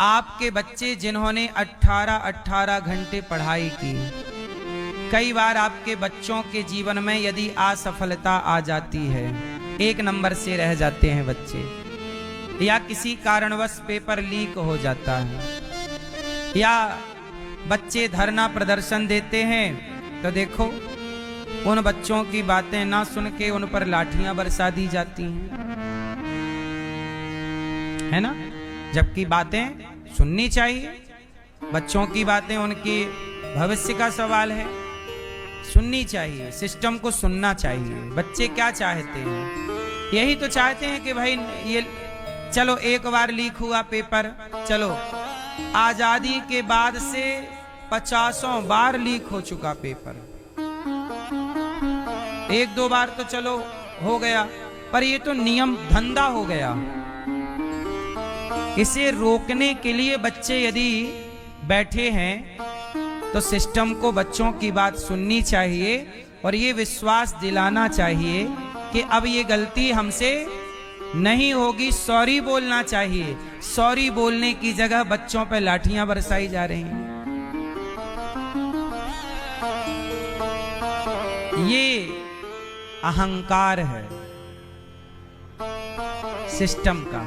आपके बच्चे जिन्होंने 18-18 घंटे पढ़ाई की, कई बार आपके बच्चों के जीवन में यदि असफलता आ जाती है, 1 नंबर से रह जाते हैं बच्चे, या किसी कारणवश पेपर लीक हो जाता है, या बच्चे धरना प्रदर्शन देते हैं, तो देखो उन बच्चों की बातें ना सुन के उन पर लाठियां बरसा दी जाती हैं, है ना। जबकि बातें सुननी चाहिए, बच्चों की बातें उनकी भविष्य का सवाल है, सुननी चाहिए, सिस्टम को सुनना चाहिए। बच्चे क्या चाहते हैं? यही तो चाहते हैं कि भाई ये चलो एक बार लीक हुआ पेपर, चलो आजादी के बाद से 50 बार लीक हो चुका पेपर, 1-2 बार तो चलो हो गया, पर ये तो नियम धंधा हो गया। इसे रोकने के लिए बच्चे यदि बैठे हैं तो सिस्टम को बच्चों की बात सुननी चाहिए और ये विश्वास दिलाना चाहिए कि अब ये गलती हमसे नहीं होगी, सॉरी बोलना चाहिए। सॉरी बोलने की जगह बच्चों पर लाठियां बरसाई जा रही हैं। ये अहंकार है सिस्टम का।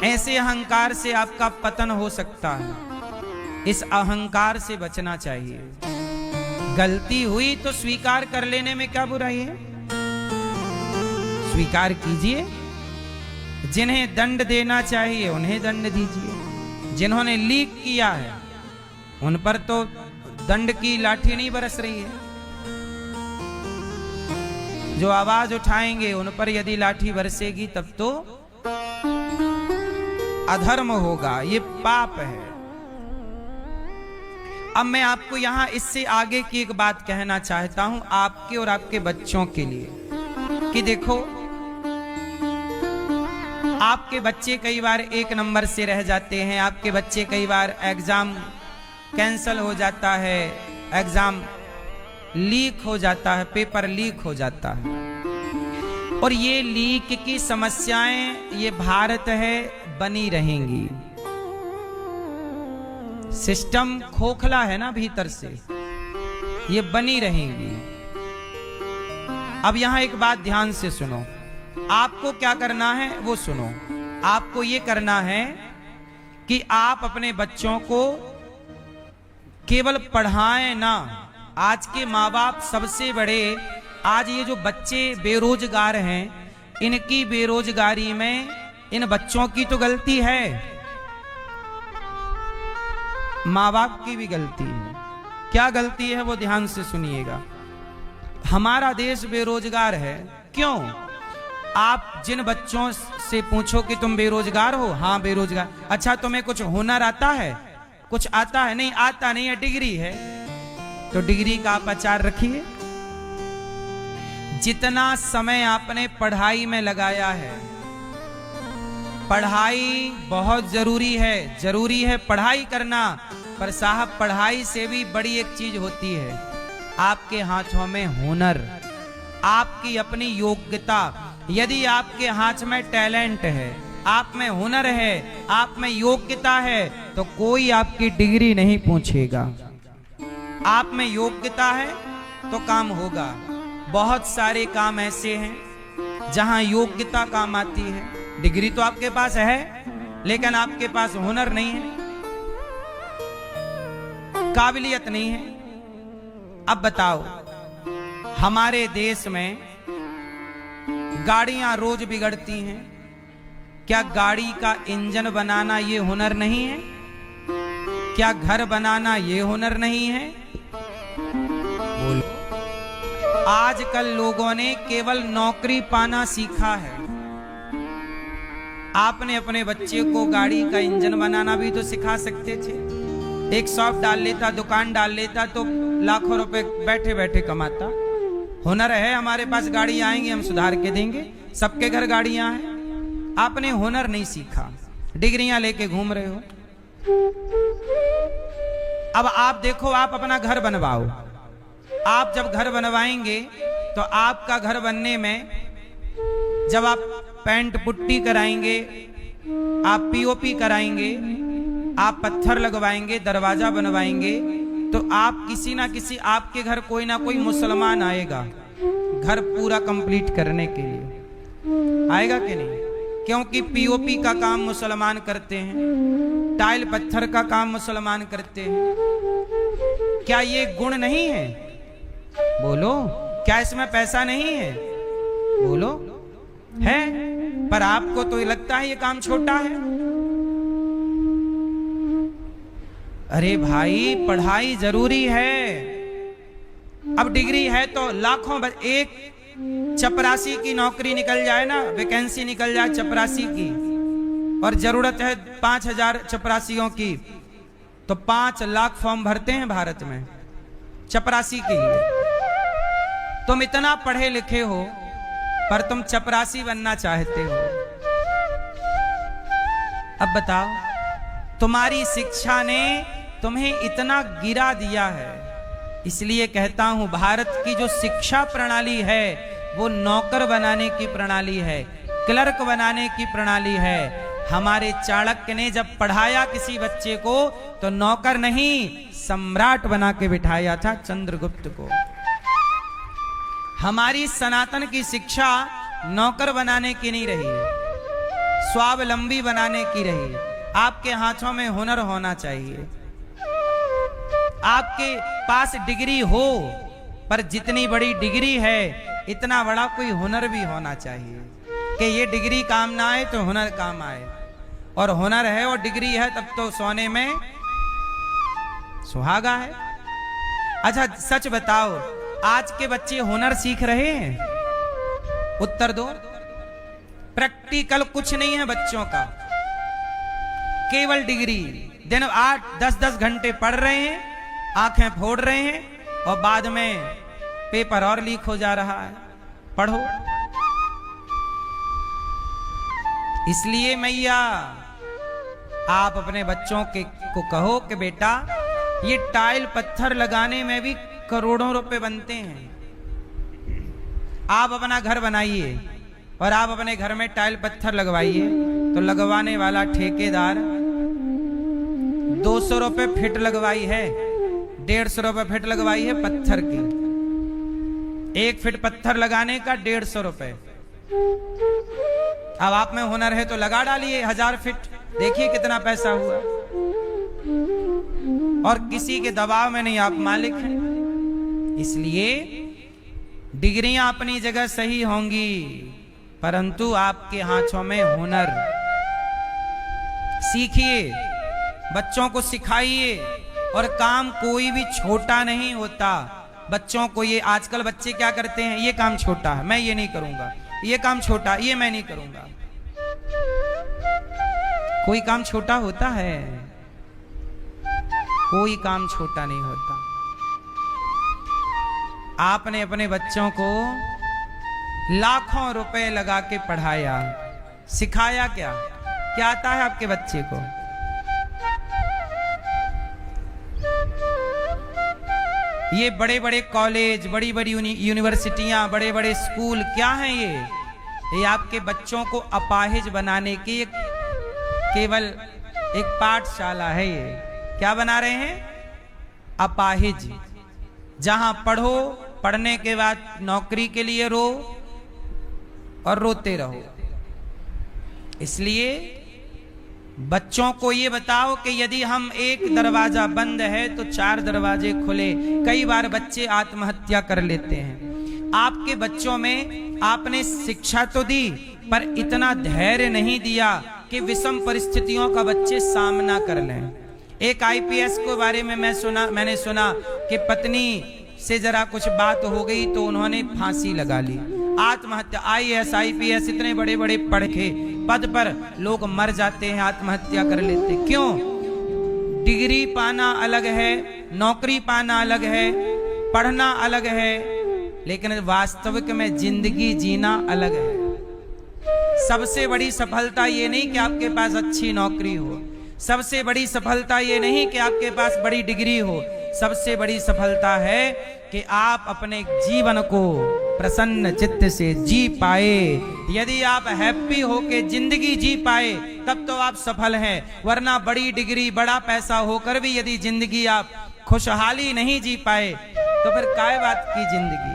ऐसे अहंकार से आपका पतन हो सकता है, इस अहंकार से बचना चाहिए। गलती हुई तो स्वीकार कर लेने में क्या बुराई है? स्वीकार कीजिए, जिन्हें दंड देना चाहिए उन्हें दंड दीजिए, जिन्होंने लीक किया है उन पर तो दंड की लाठी नहीं बरस रही है। जो आवाज उठाएंगे उन पर यदि लाठी बरसेगी तब तो अधर्म होगा, ये पाप है। अब मैं आपको यहां इससे आगे की एक बात कहना चाहता हूं, आपके और आपके बच्चों के लिए, कि देखो आपके बच्चे कई बार 1 नंबर से रह जाते हैं, आपके बच्चे कई बार एग्जाम कैंसल हो जाता है, एग्जाम लीक हो जाता है, पेपर लीक हो जाता है। और ये लीक की समस्याएं ये भारत है बनी रहेंगी। सिस्टम खोखला है ना भीतर से, ये बनी रहेंगी। अब यहां एक बात ध्यान से सुनो, आपको क्या करना है वो सुनो। आपको ये करना है कि आप अपने बच्चों को केवल पढ़ाएं ना। आज के माँ बाप सबसे बड़े, आज ये जो बच्चे बेरोजगार हैं, इनकी बेरोजगारी में इन बच्चों की तो गलती है, माँ बाप की भी गलती है। क्या गलती है वो ध्यान से सुनिएगा। हमारा देश बेरोजगार है, क्यों? आप जिन बच्चों से पूछो कि तुम बेरोजगार हो, हाँ बेरोजगार। अच्छा तुम्हें कुछ हुनर आता है? कुछ आता है? नहीं आता नहीं है, डिग्री है तो डिग्री का आप आचार रखिए। जितना समय आपने पढ़ाई में लगाया है, पढ़ाई बहुत जरूरी है पढ़ाई करना, पर साहब पढ़ाई से भी बड़ी एक चीज होती है, आपके हाथों में हुनर, आपकी अपनी योग्यता। यदि आपके हाथ में टैलेंट है, आप में हुनर है, आप में योग्यता है, तो कोई आपकी डिग्री नहीं पूछेगा। आप में योग्यता है तो काम होगा। बहुत सारे काम ऐसे हैं जहां योग्यता काम आती है। डिग्री तो आपके पास है लेकिन आपके पास हुनर नहीं है, काबिलियत नहीं है। अब बताओ, हमारे देश में गाड़ियां रोज बिगड़ती हैं, क्या गाड़ी का इंजन बनाना ये हुनर नहीं है? क्या घर बनाना ये हुनर नहीं है? बोलो। आजकल लोगों ने केवल नौकरी पाना सीखा है। आपने अपने बच्चे को गाड़ी का इंजन बनाना भी तो सिखा सकते थे। एक शॉप डाल लेता, दुकान डाल लेता तो लाखों रुपए बैठे बैठे कमाता। हुनर है हमारे पास, गाड़ी आएंगी हम सुधार के देंगे, सबके घर गाड़ियां हैं। आपने हुनर नहीं सीखा, डिग्रियां लेके घूम रहे हो। अब आप देखो, आप अपना घर बनवाओ। आप जब घर बनवाएंगे तो आपका घर बनने में जब आप पेंट पुट्टी कराएंगे, आप पीओपी कराएंगे, आप पत्थर लगवाएंगे, दरवाजा बनवाएंगे, तो आप किसी ना किसी आपके घर कोई ना कोई मुसलमान आएगा घर पूरा कंप्लीट करने के लिए। आएगा कि नहीं? क्योंकि पीओपी का काम मुसलमान करते हैं, टाइल पत्थर का काम मुसलमान करते हैं। क्या ये गुण नहीं है? बोलो, क्या इसमें पैसा नहीं है? बोलो, है। पर आपको तो लगता है ये काम छोटा है। अरे भाई, पढ़ाई जरूरी है। अब डिग्री है तो लाखों एक चपरासी की नौकरी निकल जाए ना, वैकेंसी निकल जाए चपरासी की, और जरूरत है 5,000 चपरासियों की, तो 5 लाख फॉर्म भरते हैं भारत में चपरासी के लिए। तुम इतना पढ़े लिखे हो पर तुम चपरासी बनना चाहते हो। अब बताओ, तुम्हारी शिक्षा ने तुम्हें इतना गिरा दिया है। इसलिए कहता हूं, भारत की जो शिक्षा प्रणाली है वो नौकर बनाने की प्रणाली है, क्लर्क बनाने की प्रणाली है। हमारे चाणक्य ने जब पढ़ाया किसी बच्चे को तो नौकर नहीं, सम्राट बना के बिठाया था चंद्रगुप्त को। हमारी सनातन की शिक्षा नौकर बनाने की नहीं रही है, स्वावलंबी बनाने की रही है। आपके हाथों में हुनर होना चाहिए। आपके पास डिग्री हो, पर जितनी बड़ी डिग्री है इतना बड़ा कोई हुनर भी होना चाहिए कि ये डिग्री काम ना आए तो हुनर काम आए। और हुनर है और डिग्री है तब तो सोने में सुहागा है। अच्छा, सच बताओ, आज के बच्चे हुनर सीख रहे हैं? उत्तर दो। प्रैक्टिकल कुछ नहीं है बच्चों का, केवल डिग्री। दिन 8-10 घंटे पढ़ रहे हैं, आंखें फोड़ रहे हैं, और बाद में पेपर और लीक हो जा रहा है। पढ़ो। इसलिए मैया, आप अपने बच्चों को कहो कि बेटा, ये टाइल पत्थर लगाने में भी करोड़ों रुपए बनते हैं। आप अपना घर बनाइए और आप अपने घर में टाइल पत्थर लगवाइए, तो लगवाने वाला ठेकेदार 200 रुपए फिट लगवाई है, 150 रुपए फिट लगवाई है पत्थर की। 1 फिट पत्थर लगाने का 150 रुपए। अब आप में हुनर है तो लगा डालिए 1000 फिट, देखिए कितना पैसा हुआ। और किसी के दबाव में नहीं, आप मालिक हैं। इसलिए डिग्रियां अपनी जगह सही होंगी, परंतु आपके हाथों में हुनर। सीखिए, बच्चों को सिखाइए। और काम कोई भी छोटा नहीं होता। बच्चों को ये, आजकल बच्चे क्या करते हैं, ये काम छोटा है, मैं ये नहीं करूंगा, ये काम छोटा, ये मैं नहीं करूंगा। कोई काम छोटा होता है? कोई काम छोटा नहीं होता। आपने अपने बच्चों को लाखों रुपए लगा के पढ़ाया, सिखाया क्या? क्या आता है आपके बच्चे को? ये बड़े बड़े कॉलेज, बड़ी बड़ी यूनिवर्सिटियां, बड़े बड़े स्कूल क्या हैं ये आपके बच्चों को अपाहिज बनाने की केवल एक पाठशाला है। ये क्या बना रहे हैं? अपाहिज। जहां पढ़ो, पढ़ने के बाद नौकरी के लिए रो और रोते रहो। इसलिए बच्चों को ये बताओ कि यदि हम एक दरवाजा बंद है तो 4 दरवाजे खुले। कई बार बच्चे आत्महत्या कर लेते हैं। आपके बच्चों में आपने शिक्षा तो दी, पर इतना धैर्य नहीं दिया कि विषम परिस्थितियों का बच्चे सामना कर लें। एक आईपीएस के बारे में मैंने सुना कि पत्नी से जरा कुछ बात हो गई तो उन्होंने फांसी लगा ली, आत्महत्या। आईएएस आईपीएस इतने बड़े बड़े पढ़ के पद पर लोग मर जाते हैं, आत्महत्या कर लेते। क्यों? डिग्री पाना अलग है, नौकरी पाना अलग है, पढ़ना अलग है, लेकिन वास्तविक में जिंदगी जीना अलग है। सबसे बड़ी सफलता ये नहीं कि आपके पास अच्छी नौकरी हो, सबसे बड़ी सफलता ये नहीं कि आपके पास बड़ी डिग्री हो। सबसे बड़ी सफलता है कि आप अपने जीवन को प्रसन्न चित्त से जी पाए। यदि आप हैप्पी होके जिंदगी जी पाए तब तो आप सफल हैं, वरना बड़ी डिग्री बड़ा पैसा होकर भी यदि जिंदगी आप खुशहाली नहीं जी पाए तो फिर काय बात की जिंदगी,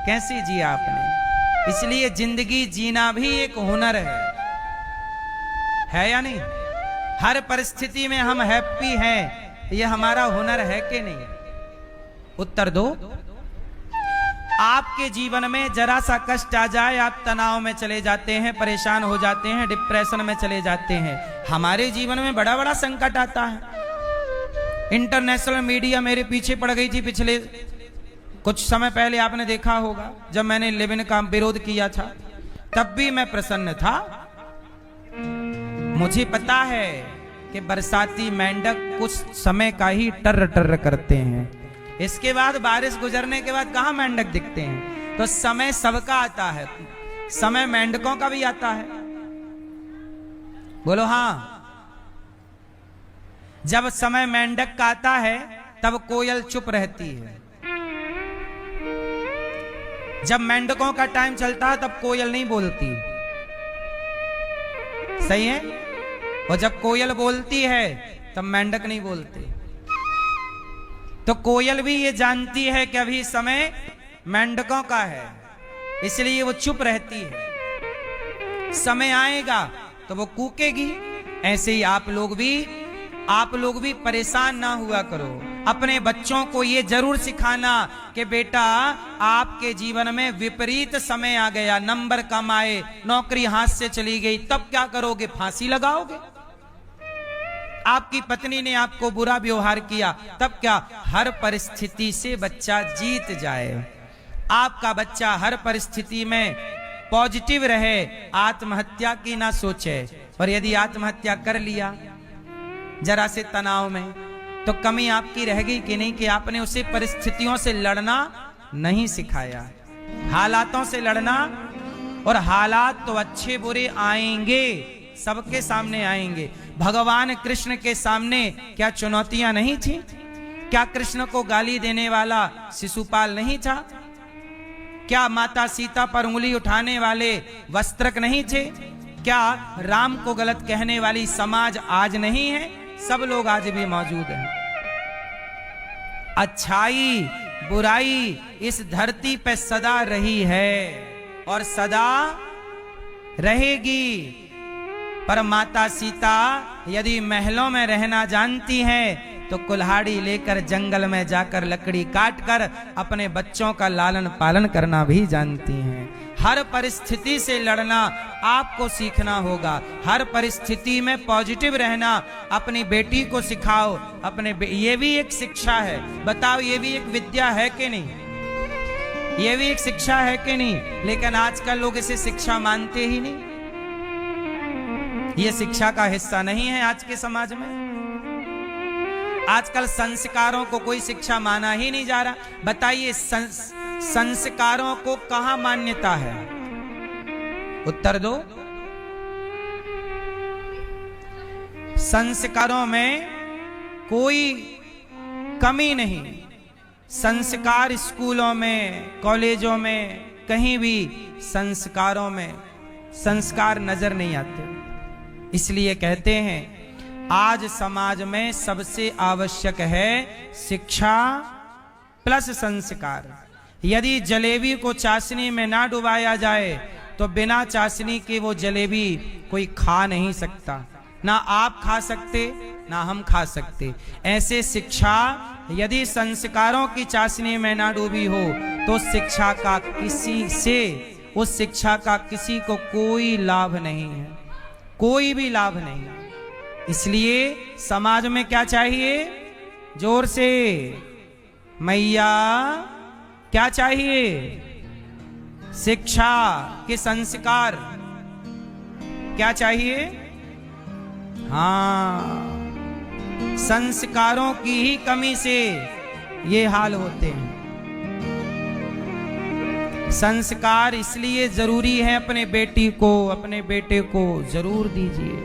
कैसी जिया आपने। इसलिए जिंदगी जीना भी एक हुनर है या नहीं? हर परिस्थिति में हम हैप्पी हैं, ये हमारा हुनर है कि नहीं? उत्तर दो। आपके जीवन में जरा सा कष्ट आ जाए, आप तनाव में चले जाते हैं, परेशान हो जाते हैं, डिप्रेशन में चले जाते हैं। हमारे जीवन में बड़ा बड़ा संकट आता है। इंटरनेशनल मीडिया मेरे पीछे पड़ गई थी पिछले कुछ समय पहले, आपने देखा होगा, जब मैंने लिव इन का विरोध किया था, तब भी मैं प्रसन्न था। मुझे पता है कि बरसाती मेंढक कुछ समय का ही टर्र टर्र करते हैं, इसके बाद बारिश गुजरने के बाद कहां मेंढक दिखते हैं। तो समय सबका आता है, समय मेंढकों का भी आता है। बोलो हाँ। जब समय मेंढक का आता है तब कोयल चुप रहती है। जब मेंढकों का टाइम चलता है तब कोयल नहीं बोलती, सही है। और जब कोयल बोलती है तब मेंढक नहीं बोलते। तो कोयल भी ये जानती है कि अभी समय मेंढकों का है, इसलिए वो चुप रहती है। समय आएगा तो वो कूकेगी। ऐसे ही आप लोग भी परेशान ना हुआ करो। अपने बच्चों को ये जरूर सिखाना कि बेटा आपके जीवन में विपरीत समय आ गया, नंबर कम आए, नौकरी हाथ से चली गई, तब क्या करोगे? फांसी लगाओगे। आपकी पत्नी ने आपको बुरा व्यवहार किया, तब क्या? हर परिस्थिति से बच्चा जीत जाए। आपका बच्चा हर परिस्थिति में पॉजिटिव रहे, आत्महत्या की ना सोचे। और यदि आत्महत्या कर लिया जरा से तनाव में, तो कमी आपकी रह गई कि नहीं कि आपने उसे परिस्थितियों से लड़ना नहीं सिखाया, हालातों से लड़ना। और हालात तो अच्छे बुरे आएंगे, सबके सामने आएंगे। भगवान कृष्ण के सामने क्या चुनौतियां नहीं थी? क्या कृष्ण को गाली देने वाला शिशुपाल नहीं था? क्या माता सीता पर उंगली उठाने वाले वस्त्रक नहीं थे? क्या राम को गलत कहने वाली समाज आज नहीं है? सब लोग आज भी मौजूद हैं। अच्छाई बुराई इस धरती पे सदा रही है और सदा रहेगी। पर माता सीता यदि महलों में रहना जानती हैं तो कुल्हाड़ी लेकर जंगल में जाकर लकड़ी काटकर अपने बच्चों का लालन पालन करना भी जानती हैं। हर परिस्थिति से लड़ना आपको सीखना होगा। हर परिस्थिति में पॉजिटिव रहना अपनी बेटी को सिखाओ। ये भी एक शिक्षा है। बताओ, ये भी एक विद्या है कि नहीं? ये भी एक शिक्षा है कि नहीं? लेकिन आजकल लोग इसे शिक्षा मानते ही नहीं। ये शिक्षा का हिस्सा नहीं है आज के समाज में। आजकल संस्कारों को कोई शिक्षा माना ही नहीं जा रहा। बताइए, संस्कारों को कहां मान्यता है? उत्तर दो। संस्कारों में कोई कमी नहीं। संस्कार स्कूलों में, कॉलेजों में, कहीं भी संस्कारों में संस्कार नजर नहीं आते। इसलिए कहते हैं आज समाज में सबसे आवश्यक है शिक्षा प्लस संस्कार। यदि जलेबी को चाशनी में ना डुबाया जाए तो बिना चाशनी के वो जलेबी कोई खा नहीं सकता। ना आप खा सकते, ना हम खा सकते। ऐसे शिक्षा यदि संस्कारों की चाशनी में ना डूबी हो तो शिक्षा का उस शिक्षा का किसी को कोई लाभ नहीं है, कोई भी लाभ नहीं। इसलिए समाज में क्या चाहिए? जोर से मैया, क्या चाहिए? शिक्षा के संस्कार। क्या चाहिए? हाँ, संस्कारों की ही कमी से ये हाल होते हैं। संस्कार इसलिए जरूरी है, अपने बेटी को, अपने बेटे को जरूर दीजिए।